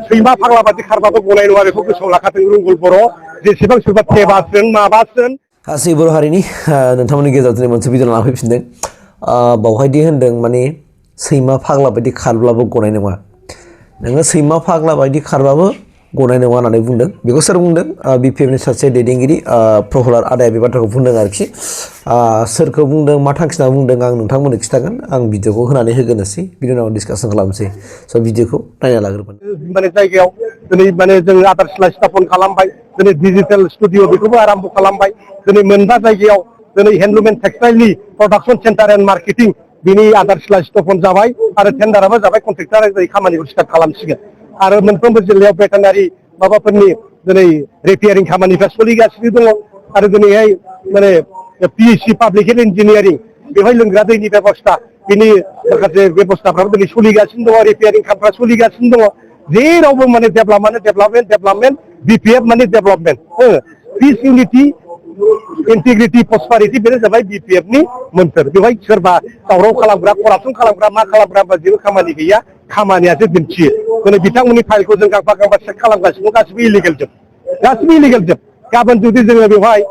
सैमा फाग्ला बादि खारबाबो गनाय नङा बेखौ गोसोआव लाखाथों रुंगुल बर' जेसेबां सोरबा थेबासोन माबासोन गासै बर' हारिनि नोंथांमोननि गेजेराव दिनै मोनसे भिडिअ लाना फैफिनदों बावहायदि होनदों माने सैमा फाग्ला बायदि खारब्लाबो गनाय नङा नोङो सैमा फाग्ला बायदि खारबाबो गनाय नङा होननानै बुंदों बेखौ सोर बुंदों बिपिएफनि सासे दैदेनगिरि प्रहलाद आदाया बे बाथ्राखौ बुंदों आरोखि सोरखौ बुंदों मा थांखिना बुंदों आं नोंथांमोननो खिथागोन आं भिडिअखौ होनानै होगोनोसै बिनि उनाव डिसकासन खालामसै स' भिडिअखौ नायना लाग्रोगोन माने जायगायाव दिनै माने जों आदारशिला स्थापन खालामबाय दिनै डिजिटेल स्टुडिअ बेखौबो आराम्भ खालामबाय दिनै मोनबा जायगायाव दिनै हेन्डलुम एन्ड टेक्सटाइलनि प्रडाक्सन सेन्टार एन्ड मार्केटिं बिनि आदारशिला स्थापन जाबाय आरो टेन्डाराबो जाबाय कन्ट्रेक्टरा जाय खामानिखौ स्टार्ट खालामसिगोन आरो मोनफ्रोमबो जिल्लायाव भेटेनारि माबाफोरनि दिनै रिपेयारिं खामानिफ्रा सोलिगासिनो दङ आरो दिनैहाय माने पिएइचि पाब्लिक हेल्थ इन्जिनियारिं बेवहाय लोंग्रा दैनि बेबस्था बिनि माखासे बेबस्थाफ्राबो दिनै सोलिगासिनो दङ रिपेयारिं खामानिफ्रा सोलिगासिनो दङ जेरावबो माने डेभेलपमेन्ट बिपिएफ माने डेभेलपमेन्ट पिस इउनिटि इन्टिग्रिटि प्रसपारिटि बेनो जाबाय बिपिएफनि मोन्थोर बेवहाय सोरबा दावराव खालामग्रा करापसन खालामग्रा मा खालामग्रा जेबो खामानि गैया खामानियासो दिन्थियो दिनै बिथांमोननि फाइलखौ जों गांफा गांफा चेक खालामगासिनो गासिबो इलिगेलजोब गाबोन जुदि जोङो बेवहाय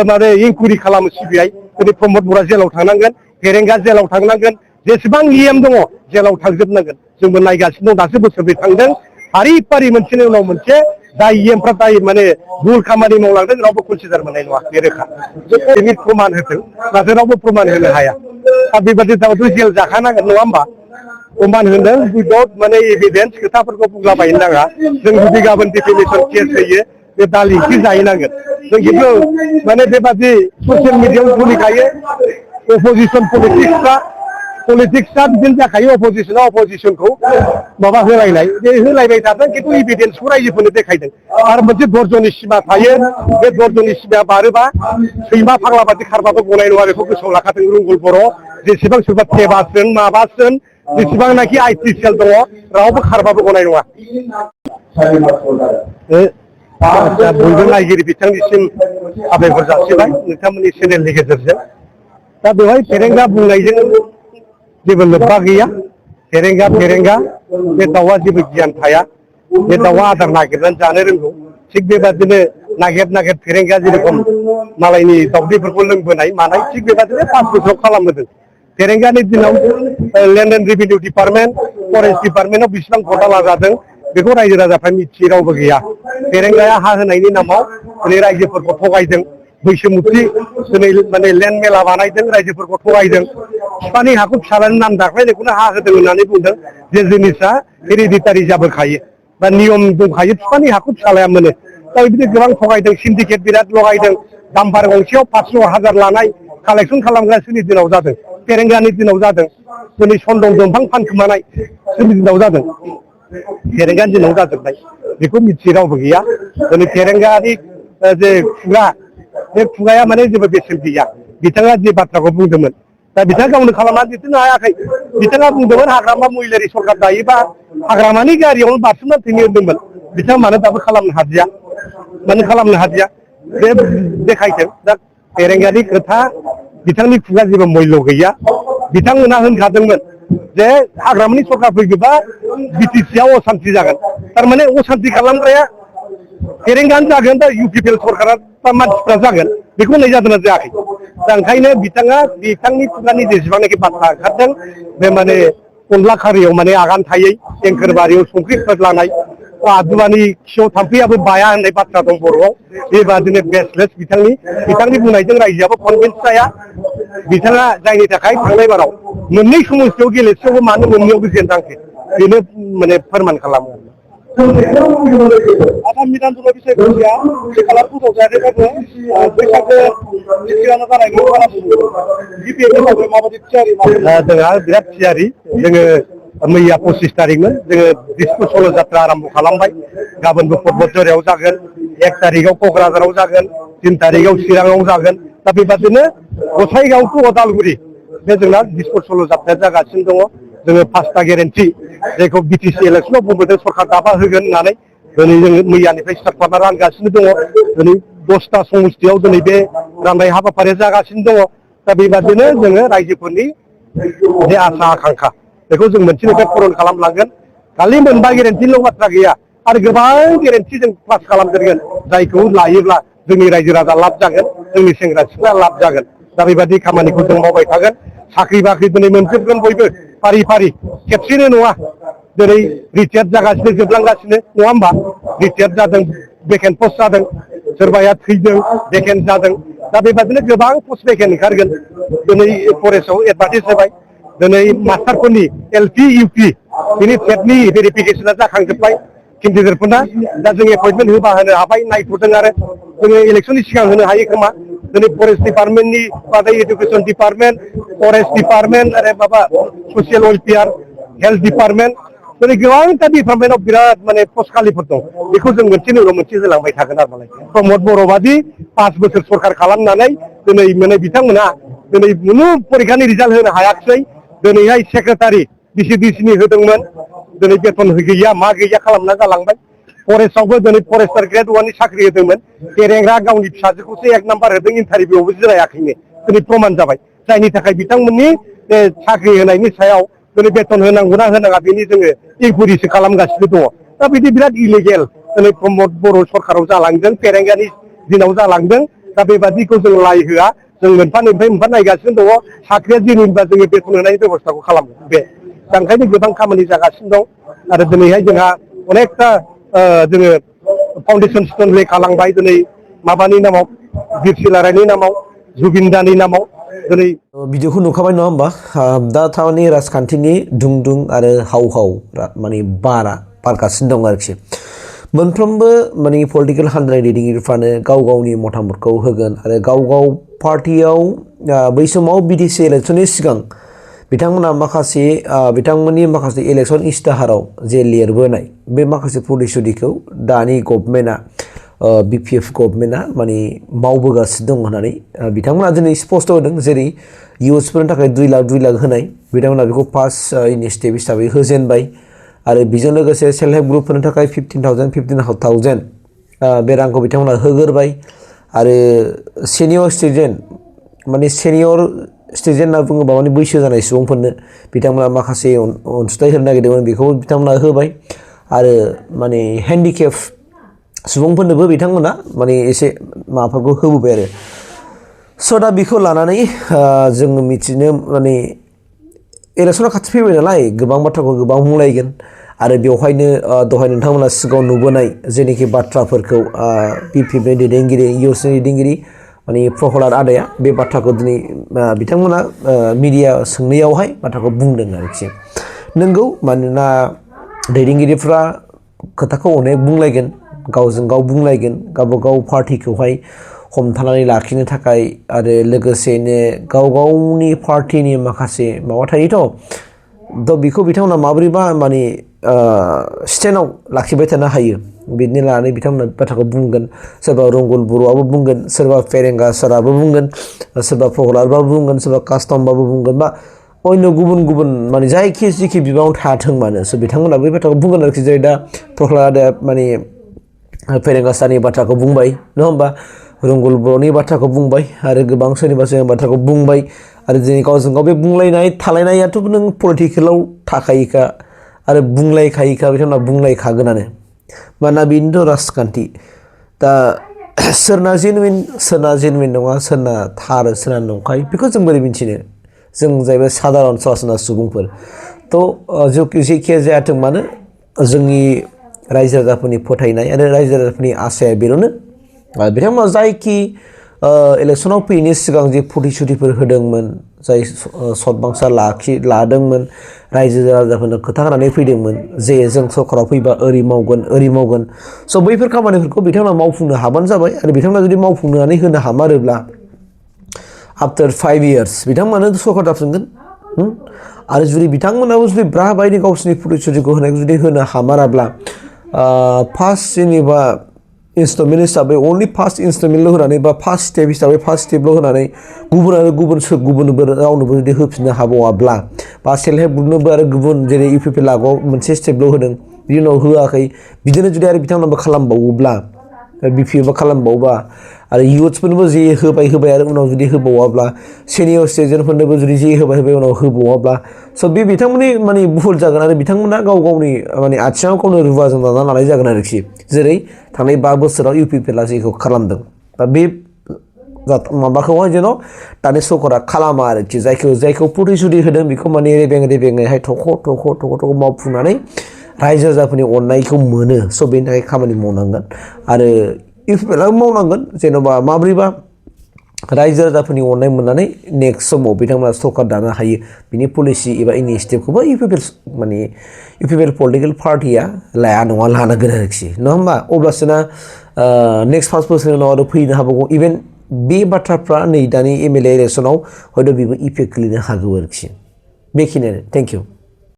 माने इनकुइरि खालामो सिबिआइ दिनै प्रमद बर'आ जेलाव थांनांगोन फेरेंगा जेलाव थांनांगोन जेसेबां इएम दङ जेलाव थांजोबनांगोन जोंबो नायगासिनो दं दासो बोसोरनै थांदों फारि फारि मोनसेनि उनाव मोनसे जाय इएमफ्रा जाय माने भुल खामानि मावलांदों रावबो कनसिडार मोननाय नङा बे रोखा बेनि प्रमान होथों नाथाय रावबो प्रमान होनो हाया दा बेबादि दाउथ' जेल जाखानांगोन नङा होमबा प्रमान होदों उइदाउट माने एभिडेन्स खोथाफोरखौ बुंलाबायनो नाङा जों जुदि गाबोन डिफेमेसन केस होयो बे दालि ओंख्रि जाहैनांगोन जों खिन्थु माने बेबादि ससियेल मिडियायाव सोलिखायो अपोजिसन पलिटिक्सआ बिदिनो जाखायो अपोजिसनखौ माबा होलायनाय बे होलायबाय थादों खिन्थु इभिडेन्सखौ रायजोफोरनो देखायदों आरो मोनसे धर्जनि सिमा थायो बे धर्जनि सिमाया बारोबा सैमा फाग्ला बादि खारबाबो गनाय नङा बेखौ गोसोआव लाखाथों रुंगुल बर' जेसेबां सोरबा थेबासोन माबासोन जेसेबांनाखि आइटि सेल दङ रावबो खारबाबो गनाय नङा दा बयबो नायगिरि बिथांनिसिम साबायखर जासिबाय नोंथांमोननि चेनेलनि गेजेरजों दा बेवहाय फेरेंगा बुंनायजों जेबो लोब्बा गैया फेरेंगा बे दाउआ जेबो गियान थाया बे दाउआ आदार नागिरनानै जानो रोंगौ थिग बेबादिनो नागिर फेरेंगा जेरेखम मालायनि दाउदैफोरखौ लोंबोनाय मानाय थिग बेबादिनो 5 बोसोराव खालामबोदों फेरेंगानि दिनाव land and revenue department forest डिपार्टमेन्टआव बेसेबां घोटाला जादों बेखौ रायजो राजाफ्रा मिथियै रावबो गैया फेरेंगाया हा होनायनि नामाव दिनै रायजोफोरखौ थगायदों बैसोमुथि दिनै माने लेन्ड मेला बानायदों रायजोफोरखौ थगायदों बिफानि हाखौ फिसालानि नाम दाख्लायनायखौनो हा होदों होननानै बुंदों जे जिनिसा हेरिडिटारि जाबोखायो बा नियम दंखायो बिफानि हाखौ फिसालाया मोनो दा बिदि गोबां थगायदों सिन्डिकेट बिराद लगायदों दाम्बार गंसेयाव 500,000 लानाय कालेक्सन खालामग्रासोनि दिनाव जादों फेरेंगानि दिनाव जादों दिनै सन्दन दंफां फानखोमानाय सोरनि दिनाव जादों फेरेंगानि दिनाव जाजोबनाय बेखौ मिथियै रावबो गैया दिनै फेरेंगानि जे खुगा बे खुगाया माने जेबो बेसेन गैया बिथाङा जे बाथ्राखौ बुंदोंमोन दा बिथाङा गावनो खालामनानै दिन्थिनो हायाखै बिथाङा बुंदोंमोन हाग्रामा महिलारि सरकार दायोबा हाग्रामानि गारियावनो बारसोमनानै थैनो होनदोंमोन बिथाङा मानो दाबो खालामनो हादिया बे देखायथों दा फेरेंगानि खोथा बिथांनि खुगा जेबो मुल्य गैया बिथांमोना होनखादोंमोन जे हाग्रामानि सरकार फैयोबा बिटिसिआव असान्ति जागोन थारमाने असान्ति खालामग्राया फेरेंगानो जागोन दा इउपिपिएल सरकारा बा मानसिफ्रा जागोन बेखौ होननाय जादोंना जायाखै दा ओंखायनो बिथांनि खुगानि जेसेबांनाखि बाथ्रा ओंखारदों बे माने अनला खारियाव माने आगान थायै एंखोर बारियाव संख्रि फोदलानाय आदुवानि खियाव थाम्फैयाबो बाया होननाय बाथ्रा दं बर'आव बेबादिनो बेसलेस बिथांनि बुंनायजों रायजोआबो कनभिन्स जाया बिथाङा जायनि थाखाय थांनाय बाराव मोननै समस्थियाव गेलेसेयावबो मानो मोननैयावबो जेननांखो बेनो माने फोरमान खालामो आसाम बिधानसभा बिसायख'थिया खालार फोसावजायाखैबाबो बैसागो सिगांनो जानायखौ बिपिएफ माबायदि थियारि जोंहा बिराद थियारि जोङो मैया 25 तारिखमोन जोङो दिसपुर सल' जात्रा आरम्भ खालामबाय गाबोनबो पर्बतझरायाव जागोन 1 तारिखआव क'क्राझाराव जागोन 3 तारिखआव चिराङाव जागोन दा बेबादिनो गसाइगाव टु अदालगुरि बे जोंना दिसपुर सल' जात्राया जागासिनो दङ जोङो 5टा गेरेन्टि जायखौ बिटिसि इलेक्सनाव बुंबोदों सरकार दाबा होगोन होननानै दिनै जोङो मैयानिफ्राय स्टार्ट खालामना रानगासिनो दङ दिनै 10टा समस्थियाव दिनै बे राननाय हाबाफारिया जागासिनो दङ दा बेबादिनो जोङो रायजोफोरनि जे आसा आकांक्षा बेखौ जों मोनसेनिफ्राय पुरन खालामलांगोन खालि मोनबा गेरेन्टिल' बाथ्रा गैया आरो गोबां गेरेन्थि जों पास खालामदेरगोन जायखौ लायोब्ला जोंनि रायजो राजा लाब जागोन जोंनि सेंग्रा सिख्ला लाब जागोन दा बेबायदि खामानिखौ जों मावबाय थागोन साख्रि बाख्रि दिनै मोनजोबगोन बयबो फारि फारि खेबसेनो नङा दिनै रिटायार जागासिनो जोबलांगासिनो नङा होमबा रिटायार जादों भेकेन्ट पस्ट जादों सोरबाया थैदों भेकेन्ट जादों दा बेबादिनो गोबां पस्ट भेकेन्ट ओंखारगोन दिनै फरेस्टआव एडभार्टाइज होबाय दिनै मास्टारफोरनि एलपि इउपि बिनि टेटनि भेरिफिकेसना जाखांजोब्बाय केन्डिडेटफोरना दा जों एपइन्टमेन्ट होबा होनो हाबाय नायथ'दों आरो जोङो इलेक्सननि सिगां होनो हायो खोमा दिनै फरेस्ट डिपार्टमेन्टनि बादै एडुकेसन डिपार्टमेन्ट फरेस्ट डिपार्टमेन्ट आरो माबा ससियेल वेलफेयार हेल्थ डिपार्टमेन्ट दिनै गोबांथा डिपार्टमेन्टआव बिराद माने पस्ट खालिफोर दं बेखौ जों मोनसेनि उनाव मोनसे होलांबाय थागोन आरो मालाय प्रमद बर' बादि 5 बोसोर सरखार खालामनानै दिनै माने बिथांमोना दिनै खुनु परिखानि रिजाल्ट होनो हायाखिसै दिनैहाय सेक्रेटारि बिसिडिसिनि होदोंमोन दिनै बेथन गैया मा गैया खालामना गालांबाय फरेस्टआवबो दिनै फरेस्टार ग्रेड 1नि साख्रि होदोंमोन गेरेंग्रा गावनि फिसाजोखौसो 1 नाम्बार होदों इन्टारभिउआवबो जिरायाखैनो दिनै प्रमान जाबाय जायनि थाखाय बिथांमोननि साख्रि होनायनि सायाव दिनै बेथन होनांगौना होनाङा बेनि जोङो इनकुवेरिसो खालामगासिनो दङ दा बिदि बिराद इलिगेल दिनै प्रमद बर' सरखाराव जालांदों फेरेंगानि दिनाव जालांदों दा बेबादिखौ जों लाय होआ जों मोनफा नायगासिनो दङ साख्रिया जेनेबा जोङो बेथन होनायनि बेबस्थाखौ खालामो बे दा ओंखायनो गोबां खामानि जागासिनो दं आरो दिनैहाय जोंहा अनेकथा जोङो फाउन्डेसन स्टन ले खालामबाय दिनै माबानि नामाव बिर सिलारायनि नामाव जुबिनदानि नामाव दिनै भिडिअखौ नुखाबाय नङा होमबा दा थारमाने राजखान्थिनि दुं आरो हाव माने बारगासिनो दं आरोखि मोनफ्रोमबो माने पलिटिकेल हान्जानि दैदेनगिरिफ्रानो गाव गावनि मतामतखौ होगोन आरो गाव पार्टियाव बै समाव बिटिसि इलेक्सननि सिगां बिथांमोननि माखासे इलेक्सन इस्ताहाराव जे लिरबोनाय बे माखासे प्रतिश्रुतिखौ दानि गभर्नमेन्टआ बिपिएफ गभर्नमेन्टआ माने मावबोगासिनो दं होननानै बिथांमोना दिनै स्पष्ट होदों जेरै इउथ्सफोरनि थाखाय 2 लाख होनाय बिथांमोना बेखौ फार्स्ट इनिशिएटिभ हिसाबै होजेनबाय आरो बेजों लोगोसे सेल्फ हेल्प ग्रुपफोरनि थाखाय 15,000 बे रांखौ बिथांमोना होगोरबाय आरो सिनियर सिटिजेन होनना बुङोबा माने बैसो जानाय सुबुंफोरनो बिथांमोना माखासे अनसुंथाइ होनो नागिरदोंमोन बेखौ बिथांमोना होबाय आरो माने हेन्डिकेप सुबुंफोरनोबो बिथांमोना माने एसे माबाफोरखौ होबोबाय आरो स' दा बेखौ लानानै जोङो मिथिनो माने इलेक्सना खाथि फैबाय नालाय गोबां बाथ्राखौ गोबां बुंलायगोन आरो बेवहायनो दहाय नोंथांमोना सिगाङाव नुबोनाय जेनोखि बाथ्राफोरखौ बिपिएफनि दैदेनगिरि इउथ्सनि दैदेनगिरि माने प्रहलाद आदाया बे बाथ्राखौ दिनै बिथांमोना मिडिया सोंनायावहाय बाथ्राखौ बुंदों आरोखि नंगौ मानोना दैदेनगिरिफ्रा खोथाखौ अनेक बुंलायगोन गावजों गाव बुंलायगोन गावबागाव पार्टिखौहाय हमथानानै लाखिनो थाखाय आरो लोगोसेनो गाव गावनि पार्टिनि माखासे माबा थायोथ' बेखौ बिथांमोना माबोरैबा माने स्टेन्डआव लाखिबाय थानो हायो बिदिनो लानानै बिथांमोना बाथ्राखौ बुंगोन सोरबा रंगल बर'आबो बुंगोन सोरबा फेरेंगा साराबो बुंगोन सोरबा प्रहलादबाबो बुंगोन सोरबा कास्टमबाबो बुंगोन बा अन्य गुबुन माने जिखि बिबाङाव थाथों मानो स' बिथांमोना बै बाथ्राखौ बुंगोन आरोखि जेरै दा प्रहलादा माने फेरेंगा सारनि बाथ्राखौ बुंबाय नङा होमबा रंगल बर'नि बाथ्राखौ बुंबाय आरो गोबां सोरनिबा बाथ्राखौ बुंबाय आरो दिनै गावजों गाव बे बुंलायनाय थालायनायाथ' नों पलिटिकेलाव थाखायोखा आरो बुंलायखायोखा बिथांमोना बुंलायखागोनानो मानोना बेनोथ' राजखान्थि दा सोरना जेनुइन नङा सोरना थार सोरना नंखाय बेखौ जों बोरै मिन्थिनो जों जाहैबाय सादारन सरासनस्रा सुबुंफोर थ' जेखि जायाथों मानो जोंनि रायजो राजाफोरनि फोथायनाय आरो रायजो राजाफोरनि आसाया बेल'नो बिथांमोना जायखि इलेक्सनाव फैयैनि सिगां जे प्रतिश्रुतिफोर होदोंमोन जाय सतबांसा लादोंमोन रायजो राजाफोरनो खोथा होनानै फैदोंमोन जे जों सरकाराव फैबा ओरै मावगोन स' बैफोर खामानिफोरखौ बिथांमोना मावफुंनो हाबानो जाबाय आरो बिथांमोना जुदि मावफुंनानै होनो हामारोब्ला आफ्टार 5 years बिथांमोनानो सरकार जाफिनगोन आरो जुदि बिथांमोनाबो जुदि बायदि गावसोरनि प्रतिश्रुतिखौ होनायखौ जुदि होनो हामाराब्ला फार्स्ट जेनेबा इन्स्टलमेन्ट हिसाबै अनलि फार्स्ट इन्स्टलमेन्टल' होनानै बा फार्स्ट स्टेपल' होनानै गुबुननोबो रावनोबो जुदि होफिननो हाबावाब्ला बा सेल्फ हेल्प ग्रुपनोबो आरो गुबुन जेरै इउपिपि लागुआव मोनसे स्टेपल' होदों बिनि उनाव होआखै बिदिनो जुदि आरो बिथांमोनाबो खालामबावोब्ला बिपिएफबो खालामबावबा आरो इयुथ्सफोरनोबो जे होबाय आरो उनाव जुदि होबावाब्ला सिनियर सिटिजेनफोरनोबो जुदि जे होबाय उनाव होबावाब्ला स' बे बिथांमोननि माने भुल जागोन आरो बिथांमोना गाव गावनि माने आथिङाव गावनो रुवाजों दाना लानाय जागोन आरोखि जेरै थांनाय 5 बोसोराव इउपिपिएलआ जेखौ खालामदों दा बे माबाखौहाय जेन' दानि सरकारा खालामा आरोखि जायखौ प्रतिश्रुति होदों बेखौ माने रेबेङैहाय थख' मावफुंनानै रायजो राजाफोरनि अननायखौ मोनो स' बेनि थाखाय खामानि मावनांगोन आरो इउपिपिएलआबो मावनांगोन जेन'बा माब्रैबा रायजो राजाफोरनि अननाय मोननानै नेक्स्ट समाव बिथांमोना सरकार दानो हायो बिनि पलिसि एबा इनिसिएटिभखौबो इउपिपिएल पलिटिकेल पार्टिया लाया नङा लानांगोन आरोखि नङा होमबा अब्लासोना नेक्स्ट 5 बोसोरनि उनाव आरो फैनो हाबावगौ इभेन बे बाथ्राफ्रा नै दानि एमएलए इलेक्सनाव हयथ' बेबो इफेक्ट खोलैनो हागौ आरोखि बेखिनियानो थेंक इउ